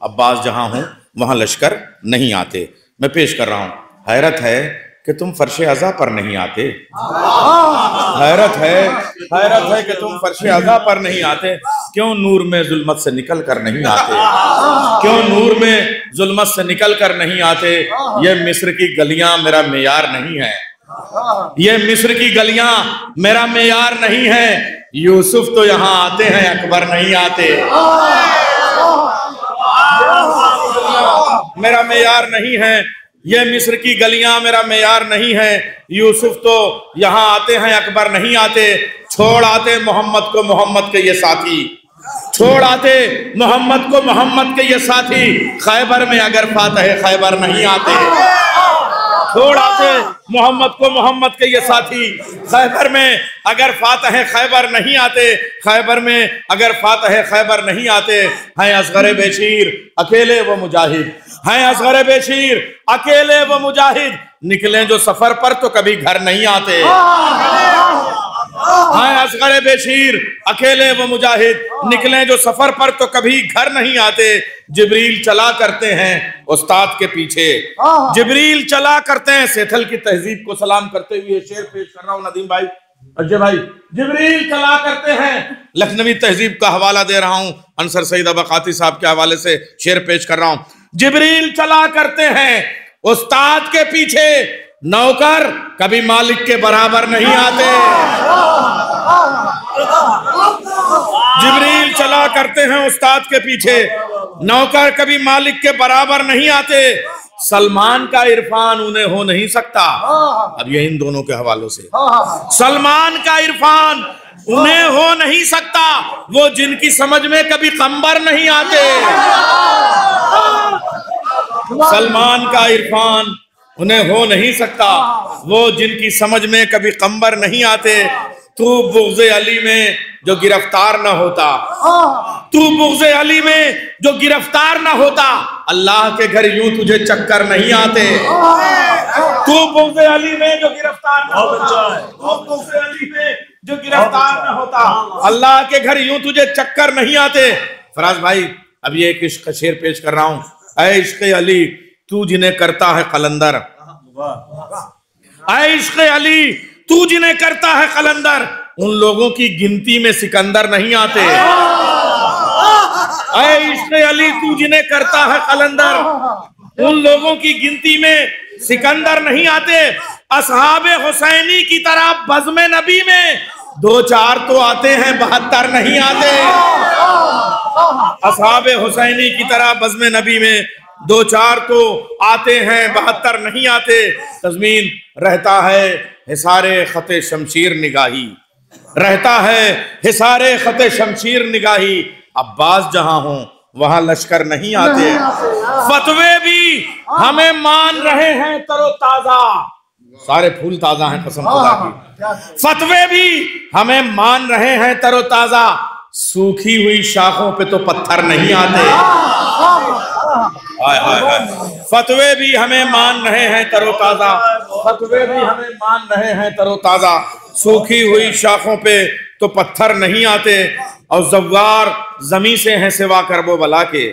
अब्बास जहां हूं वहां लश्कर नहीं आते। मैं पेश कर रहा हूं। हैरत है कि तुम फर्श अज़ा पर नहीं आते। हैरत है कि तुम फर्श अज़ा पर नहीं आते। क्यों नूर में जुल्मत से निकल कर नहीं आते? क्यों नूर में जुल्मत से निकल कर नहीं आते? ये मिस्र की गलियां मेरा मेयार नहीं है। ये मिस्र की गलियां मेरा मेयार नहीं है। यूसुफ तो यहाँ आते हैं, अकबर नहीं आते। मेरा मेयार नहीं है। ये मिस्र की गलियां मेरा मेयार नहीं है। यूसुफ तो यहाँ आते हैं, अकबर नहीं आते। छोड़ आते मोहम्मद को मोहम्मद के ये साथी, छोड़ आते मोहम्मद को मोहम्मद के ये साथी। खैबर में अगर फातह खैबर नहीं आते, छोड़ आते मोहम्मद को मोहम्मद के ये साथी। खैबर में अगर फातह खैबर नहीं आते, खैबर में अगर फातह खैबर नहीं आते। हैं असगर बेशीर अकेले वो मुजाहिद, हैं असगर बेशीर अकेले वो मुजाहिद। निकले जो सफर पर तो कभी घर नहीं आते। हैं असगर बेशीर अकेले वो मुजाहिद, निकले जो सफर पर तो कभी घर नहीं आते। जिब्रील चला करते हैं उस्ताद के पीछे, जिब्रील चला करते हैं। सेथल की तहजीब को सलाम करते हुए शेर पेश कर रहा हूं नदीम भाई, अजय भाई। जिब्रील चला करते हैं, लखनवी तहजीब का हवाला दे रहा हूं, अंसर सईद अबकाती साहब के हवाले से शेर पेश कर रहा हूं। जिब्रील चला करते हैं उस्ताद के पीछे, नौकर कभी मालिक के बराबर नहीं आते। जिब्रील चला करते हैं उस्ताद के पीछे, नौकर कभी मालिक के बराबर नहीं आते। सलमान का इरफान उन्हें हो नहीं सकता। अब ये इन दोनों के हवालों से, सलमान का इरफान उन्हें हो नहीं सकता, वो जिनकी समझ में कभी कंबर नहीं आते। सलमान का इरफान उन्हें हो नहीं सकता, वो जिनकी समझ में कभी कंबर नहीं आते। तू बुग़्ज़े अली में जो गिरफ्तार ना होता, तू बुग़्ज़े अली में जो गिरफ्तार ना होता, अल्लाह के घर यूं तुझे चक्कर नहीं आते। तू बुग़्ज़े अली में जो गिरफ्तार ना होता, तू बुग़्ज़े अली में जो गिरफ्तार ना होता, अल्लाह के घर यूं तुझे चक्कर नहीं आते। फराज भाई, अब ये एक इश्क शेर पेश कर रहा हूं। ऐ इश्क़ अली तू जिन्हें करता है कलंदर, ऐ इश्क़ अली तू जिन्हें करता है कलंदर, उन लोगों की गिनती में सिकंदर नहीं आते। ऐ इश्क़ अली तू जिन्हें करता है कलंदर, उन लोगों की गिनती में सिकंदर नहीं आते। असहाबे हुसैनी की तरह बज़्म नबी में दो चार तो आते हैं, 72 नहीं आते। असहाबे हुसैनी की तरह बज़्म नबी में दो चार तो आते हैं, 72 नहीं आते। तज़मीन रहता है हिसारे ख़ते शमशीर निगाही, रहता है हिसारे ख़ते शमशीर निगाही। अब्बास जहां हो वहां लश्कर नहीं आते। फतवे भी हमें मान रहे हैं तरोताजा, सारे फूल ताजा हैं कसम खुदा की। फतवे भी हमें मान रहे हैं तरोताजा, सूखी हुई शाखों पे तो पत्थर नहीं आते। हाय हाय हाय। फतवे भी हमें मान रहे हैं तरोताजा, फतवे भी हमें मान रहे हैं तरोताजा, सूखी हुई शाखों पे तो पत्थर नहीं आते। और ज़व्वार जमी से हैं सिवा करबो बला के,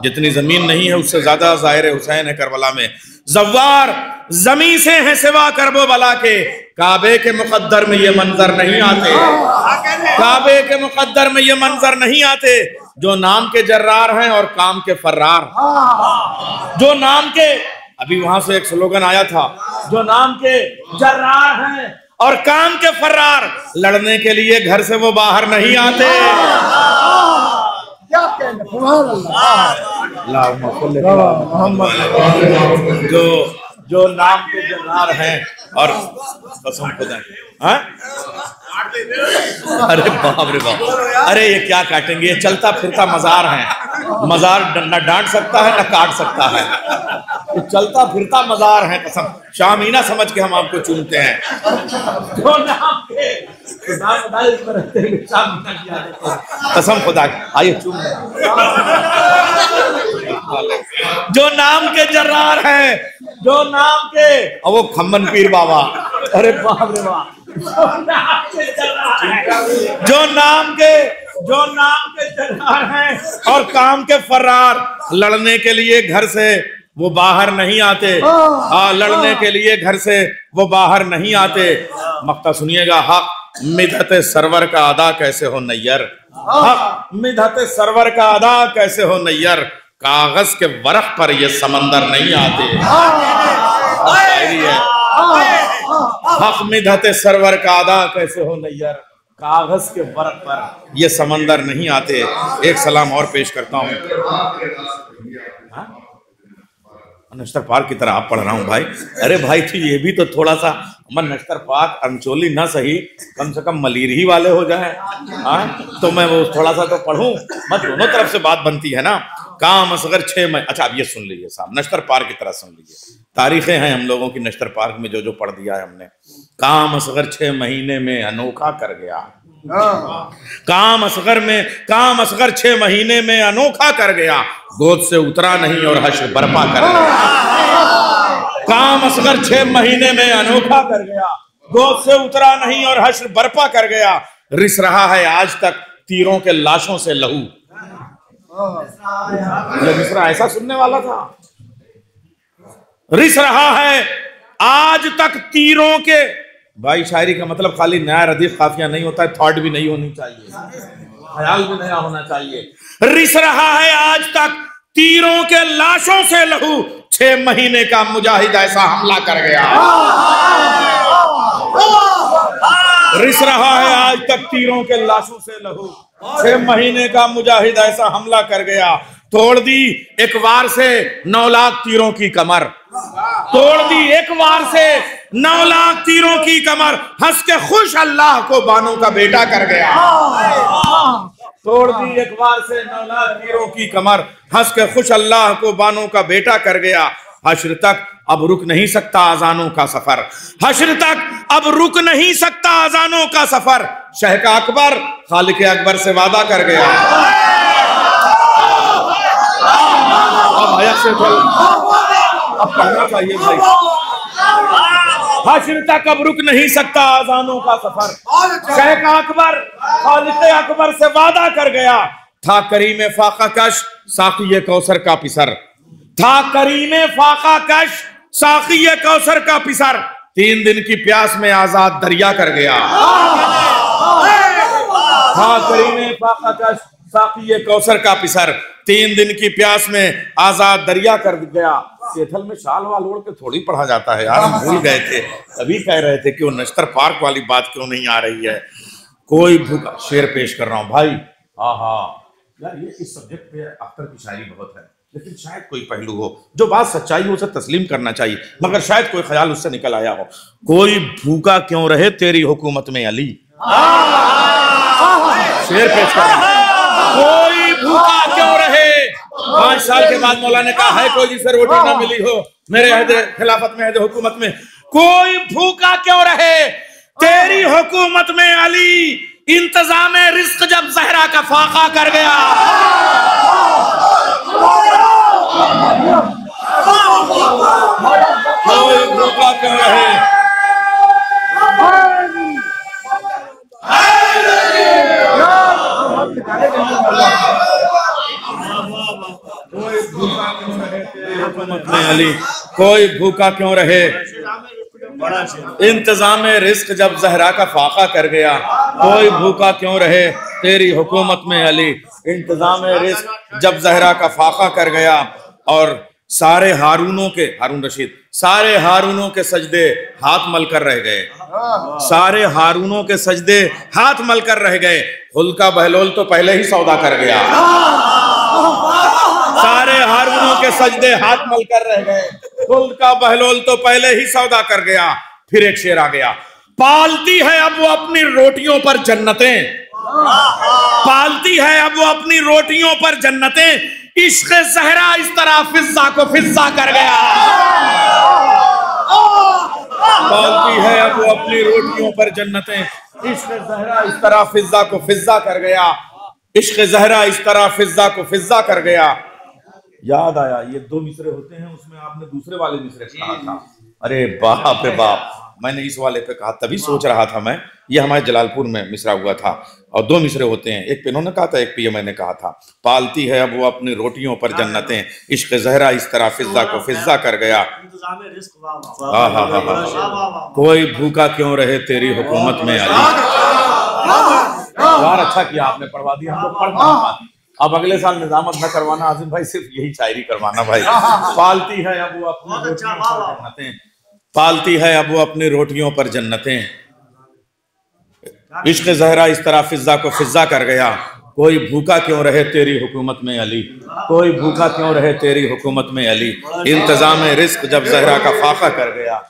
जितनी जमीन नहीं है उससे ज्यादा ज़ाहिर हुसैन है करबला में। ज़व्वार जमी से हैं सिवा करबो बला के, काबे के मुकद्दर में ये मंजर नहीं आते, काबे के मुकद्दर में ये मंजर नहीं आते। जो नाम के जर्रार हैं और काम के फर्रार, जो नाम के, अभी वहां से एक स्लोगन आया था, जो नाम के जर्रार हैं और काम के फर्रार, लड़ने के लिए घर से वो बाहर नहीं आते। जो नाम के जर्रार हैं और कसम खुदा, अरे बाप रे बाप, अरे ये क्या काटेंगे, ये चलता फिरता मजार है। मजार न डांट सकता है न काट सकता है, ये चलता फिरता मजार है। कसम शामीना समझ के हम आपको चूमते हैं। कसम खुदा, आइए चूम। जो नाम के जर्रार है, जो नाम के, और वो खम्मन पीर बाबा, अरे बाप रे बाप, जो नाम के जो नाम के जरदार हैं और काम के फरार, लड़ने के लिए घर से वो बाहर नहीं आते। लड़ने के लिए घर से वो बाहर नहीं आते। मक्ता सुनिएगा, हक मिदहत सरवर का अदा कैसे हो नैयर, हक मिदहत सरवर का अदा कैसे हो नैयर, कागज के वरक पर ये समंदर नहीं आते। हक मिदहत सरवर का अदा कैसे हो नैयर, कागज के वरक पर ये समंदर नहीं आते। एक सलाम और पेश करता हूँ। नश्तर पाक की तरह आप पढ़ रहा हूँ भाई। अरे भाई तो ये भी तो थोड़ा सा मन नश्तर पाक अंचोली ना सही, कम से कम मलीरही वाले हो जाए। तो मैं वो थोड़ा सा तो पढ़ूं, मत दोनों तरफ से बात बनती है ना। काम असगर 6 महीने। अच्छा अब ये सुन लीजिए साहब, नश्तर पार्क की तरह सुन लीजिए। तारीखें हैं हम लोगों की नश्तर पार्क में, जो जो पढ़ दिया है हमने। काम असगर 6 महीने में अनोखा कर गया। काम असगर 6 महीने में अनोखा कर गया, गोद से उतरा नहीं और हश्र बर्पा कर गया। काम असगर 6 महीने में अनोखा कर गया, गोद से उतरा नहीं और हश्र बर्पा कर गया। रिस रहा है आज तक तीरों के लाशों से लहू। ये मिसरा ऐसा सुनने वाला था। रिस रहा है आज तक तीरों के। भाई शायरी का मतलब खाली नया रदीफ काफिया नहीं होता है, थॉट भी नहीं होनी चाहिए, ख्याल भी नया होना चाहिए। रिस रहा है आज तक तीरों के लाशों से लहू, 6 महीने का मुजाहिद ऐसा हमला कर गया। रिस रहा है आज तक तीरों के लाशों से लहू, 6 महीने का मुजाहिद ऐसा हमला कर गया। तोड़ दी एक वार से 9 लाख तीरों की कमर, तोड़ दी एक वार से 9 लाख तीरों की कमर, हंस के खुश अल्लाह को बानों का बेटा कर गया। तोड़ दी एक वार से 9 लाख तीरों की कमर, हंस के खुश अल्लाह को बानों का बेटा कर गया। हश्र तक अब रुक नहीं सकता अजानों का सफर, हश्र तक अब रुक नहीं सकता अजानों का सफर। शह का अकबर खालिक अकबर से वादा कर गया। अब कहना चाहिए भाई, हश्र तक अब रुक नहीं सकता अजानों का सफर। शह का अकबर खालिक अकबर से वादा कर गया। था करीम फाका कश साक़ी कौसर का पिसर, था करीम फाका कश साक़ी कौसर का पिसर, 3 दिन की प्यास में आजाद दरिया कर गया। था करीम फाका कश साक़ी कौसर का पिसर, 3 दिन की प्यास में आजाद दरिया कर गया। सेथल में शाल वाल ओढ़ के थोड़ी पढ़ा जाता है यार, हम भूल गए थे, तभी कह रहे थे कि वो नश्तर पार्क वाली बात क्यों नहीं आ रही है। कोई भूखा शेर पेश कर रहा हूं भाई। यार ये इस सब्जेक्ट पे अख्तर की शायरी बहुत है, लेकिन शायद कोई पहलू हो जो बात सच्चाई हो उसे तस्लीम करना चाहिए, मगर शायद कोई ख्याल उससे निकल आया हो। कोई भूखा क्यों रहे तेरी हुकूमत में अली, शेर पेश कर रहा हूं। कोई भूखा क्यों रहे, 5 साल के बाद मौला ने कहा है कोई जिसे रोटी ना मिली हो मेरे अहदे खिलाफत में, अहदे हुकूमत में, कोई भूखा क्यों रहे तेरी हुकूमत में अली, इंतजाम रिस्क जब जहरा का फाका कर गया। कोई भूखा क्यों रहे, कोई भूखा क्यों रहे तेरी हुकूमत में अली, कोई भूखा क्यों रहे, इंतजाम रिस्क जब जहरा का फाका कर गया। कोई भूखा क्यों रहे तेरी हुकूमत में अली, इंतजाम रिस्क जब जहरा का फाका कर गया। और सारे हारूनों के, हारून रशीद, सारे हारूनों के सजदे हाथ मल कर रह गए, सारे हारूनों के सजदे हाथ मल कर रह गए। हुल्का बहलोल तो पहले ही सौदा कर गया, सारे हारूनों के सजदे हाथ मल कर रह गए, हुल्का बहलोल तो पहले ही सौदा कर गया। फिर एक शेर आ गया, पालती है अब वो अपनी रोटियों पर जन्नतें, पालती है अब वो अपनी रोटियों पर जन्नतें, इश्क़ ज़हरा इस तरह फिज़्ज़ा को फिज़्ज़ा कर गया। पालती है अब वो अपनी रोटियों पर जन्नतें, इश्क़ ज़हरा इस तरह फिज़्ज़ा को फिज़्ज़ा कर गया, इश्क़ ज़हरा इस तरह फिज़्ज़ा को फिज़्ज़ा कर गया। याद आया ये 2 मिसरे होते हैं, उसमें आपने दूसरे वाले मिसरे कहा था, अरे बाप रे बाप, मैंने इस वाले पे कहा, तभी सोच रहा था मैं, ये हमारे जलालपुर में मिसरा हुआ था और दो मिसरे होते हैं, एक पे इन्होंने कहा था, एक पे ये मैंने कहा था। पालती है अब वो अपनी रोटियों पर जन्नतें, इश्क जहरा इस तरह फिजा को फिजा कर गया। हाँ हाँ हाँ हाँ, कोई भूखा क्यों रहे तेरी हुकूमत में अली। यार अच्छा किया आपने पढ़वा दिया, हम लोग पढ़ नहीं पाते। अब अगले साल निजामत न करवाना आसिम भाई, सिर्फ यही शायरी करवाना भाई। पालती है अब वो अपनी रोटियों पर जन्नतें, पालती है अब वो अपनी रोटियों पर जन्नतें, इश्क जहरा इस तरह फिजा को फिजा कर गया। कोई भूखा क्यों रहे तेरी हुकूमत में अली, कोई भूखा क्यों रहे तेरी हुकूमत में अली। इंतजाम रिस्क जब जहरा का फाका कर गया।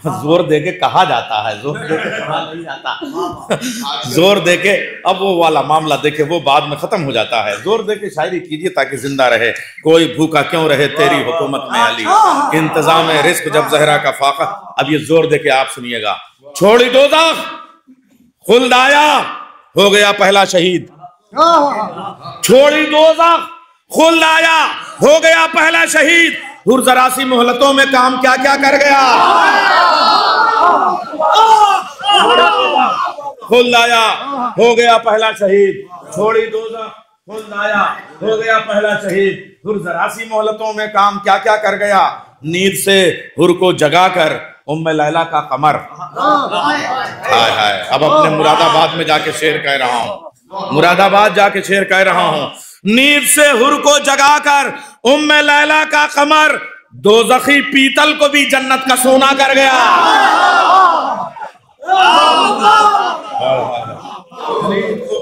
जोर देके कहा जाता है, जोर देके कहा नहीं जाता। जोर देके, अब वो वाला मामला देखे वो बाद में खत्म हो जाता है। जोर देके शायरी कीजिए ताकि जिंदा रहे। कोई भूखा क्यों रहे तेरी हुकूमत में अली, इंतजाम रिस्क जब जहरा का फाका। अब ये जोर देके आप सुनिएगा। छोड़ी दोज़ख खुल्द आया हो गया पहला शहीद, छोड़ी दोज़ख खुल्द आया हो गया पहला शहीद। हुर्जरासी मोहलतों में काम क्या क्या कर गया। खुल्द आया हो गया पहला शहीद, छोड़ी दोज़ख खुल्द आया हो गया पहला शहीद। हुर्जरासी मोहलतों में काम क्या क्या कर गया। नींद से हुर को जगा कर उम्मे लैला का कमर। हाय हाय, अब अपने मुरादाबाद में जाके शेर कह रहा हूँ, मुरादाबाद जाके शेर कह रहा हूँ। नींद से हुर को जगा कर उम्मे लैला का कमर, दोज़खी पीतल को भी जन्नत का सोना कर गया।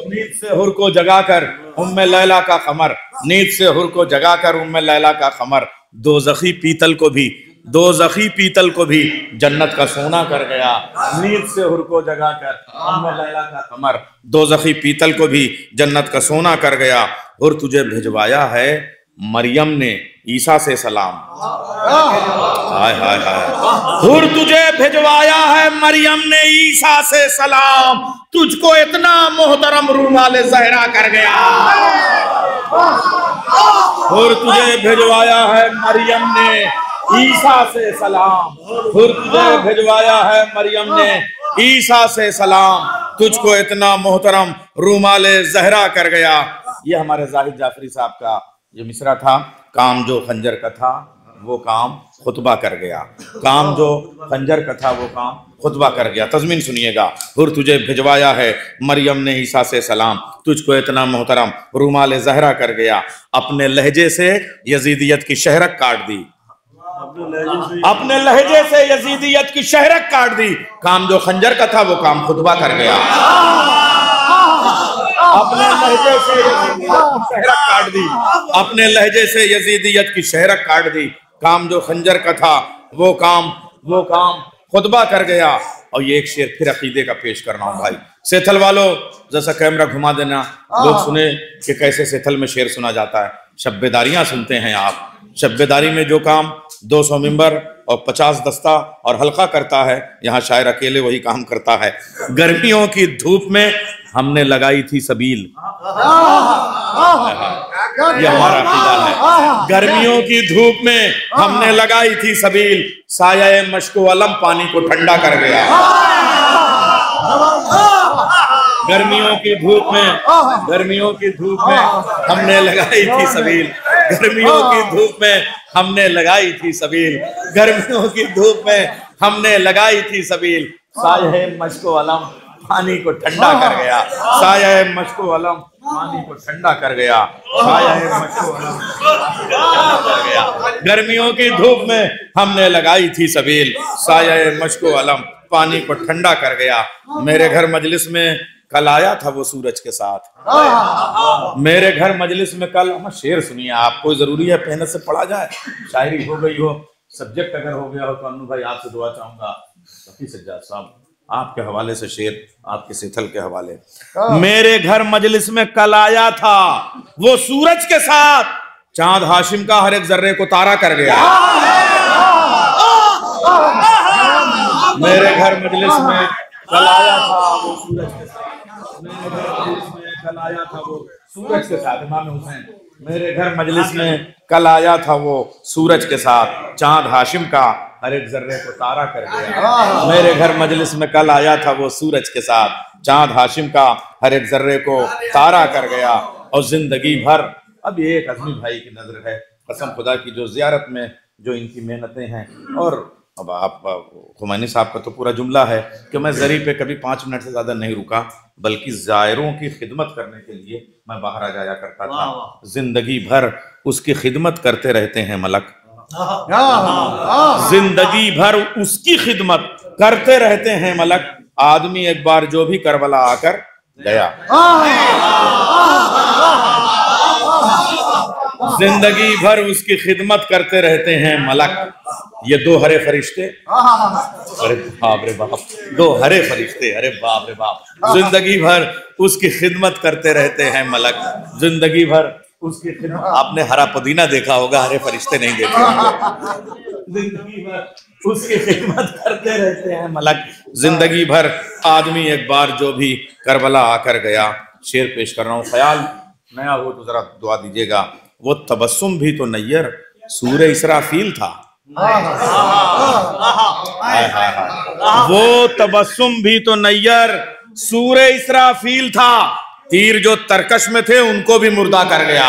नींद से हुर को जगा कर उम्मे लैला का कमर, नींद से हुर को जगा कर उम्मे लैला का कमर, दोज़खी पीतल को भी, दोज़खी पीतल को भी जन्नत का सोना कर गया। नींद से हुर को जगा कर उम्मे लैला का कमर, दोज़खी पीतल को भी जन्नत का सोना कर गया। और तुझे भिजवाया है मरियम ने ईसा से सलाम। हाय हाय हाय, हुर तुझे भिजवाया है मरियम ने ईसा से सलाम, तुझको इतना मोहतरम रूमाले ज़हरा कर गया। हुर तुझे भिजवाया है मरियम ने ईसा से सलाम, हुर तुझे भिजवाया है मरियम ने ईसा से सलाम, तुझको इतना मोहतरम रूमाले ज़हरा कर गया। ये हमारे जाहिद जाफरी साहब का ये मिसरा था। काम जो खंजर का था वो काम खुतबा कर गया, काम जो खंजर का था वो काम खुतबा कर गया। तज़मीन सुनिएगा। हुर तुझे भिजवाया है मरियम ने ईसा से सलाम, तुझको इतना मोहतरम रूमाले ज़हरा कर गया। अपने लहजे से यजीदियत की शहरक काट दी, अपने लहजे से यजीदियत की शहरक काट दी। काम जो खंजर का था वो काम खुतबा कर गया। अपने लहजे से शहरक काट दी, अपने लहजे से यजीदियत की शहरक काट दी। काम जो खंजर का था वो काम खुतबा कर गया। और ये एक शेर फिर अकीदे का पेश कर रहा हूँ भाई। सेथल वालों जैसा कैमरा घुमा देना, लोग सुने कि कैसे सेथल में शेर सुना जाता है। शब्बेदारियां सुनते हैं आप। शब्बेदारी में जो काम 200 मेंबर और 50 दस्ता और हल्का करता है, यहाँ शायर अकेले वही काम करता है। गर्मियों की धूप में हमने लगाई थी सबील, ये हमारा अकीदा है। गर्मियों की धूप में हमने लगाई थी सबील, साया मश्को अलम पानी को ठंडा कर गया। गर्मियों की धूप में, गर्मियों की धूप में हमने लगाई थी सबील, गर्मियों की धूप में हमने लगाई थी सबील, गर्मियों की धूप में हमने लगाई थी सबील। साया मश्को अलम पानी को ठंडा कर गया, साया मश्को अलम पानी को ठंडा कर गया, साया मश्को अलम ठंडा कर गया। गर्मियों की धूप में हमने लगाई थी सबील, साया मश्को अलम पानी को ठंडा कर गया। मेरे घर मजलिस में कल आया था वो सूरज के साथ, मेरे घर मजलिस में कल। शेर सुनिए आप, कोई जरूरी है मेहनत से पढ़ा जाए, शायरी हो गई हो, सब्जेक्ट अगर हो गया हो तो अनु भाई आपसे दुआ चाहूंगा, रफी सज्जाद साहब आपके हवाले से शेर, आपके सेथल के हवाले। मेरे घर मजलिस में कल आया था वो सूरज के साथ, चांद हाशिम का हर एक जर्रे को तारा कर गया। मेरे घर मजलिस में कल आया था वो सूरज के साथ, मेरे घर मजलिस में कल आया था वो सूरज के साथ। इमाम हुसैन, मेरे घर मजलिस में कल आया था वो सूरज के साथ, चांद हाशिम का हर एक जर्रे को तारा कर गया। मेरे घर मजलिस में कल आया था वो सूरज के साथ, चांद हाशिम का हर एक जर्रे को तारा कर गया। और जिंदगी भर, अब ये एक अज़मी भाई की नजर है, कसम खुदा की, जो ज़ियारत में जो इनकी मेहनतें हैं। और अब आप खुमैनी साहब का तो पूरा जुमला है कि मैं ज़री पे कभी 5 मिनट से ज़्यादा नहीं रुका, बल्कि ज़ायरों की खिदमत करने के लिए मैं बाहर आ जाया करता था। जिंदगी भर उसकी खिदमत करते रहते हैं मलक, जिंदगी भर उसकी खिदमत करते रहते हैं मलक। आदमी एक बार जो भी करबला आकर गया, जिंदगी भर उसकी खिदमत करते रहते हैं मलक। ये 2 हरे फरिश्ते, अरे बाप रे बाप, 2 हरे फरिश्ते, अरे बाप रे बाप, जिंदगी भर उसकी खिदमत करते रहते हैं मलक। जिंदगी भर उसकी खिदमत, आपने हरा पुदीना देखा होगा, हरे फरिश्ते नहीं देखे होंगे। जिंदगी भर उसकी खिदमत करते रहते हैं मलक। जिंदगी भर आदमी एक बार जो भी करबला आकर गया। शेर पेश कर रहा हूँ, ख्याल नया हो तो जरा दुआ दीजिएगा। वो तबस्सुम भी तो नैयर सूरे इसराफील था, वो तबस्सुम भी तो नैयर सूरे इसराफील था। तीर जो तरकश में थे उनको भी मुर्दा कर गया।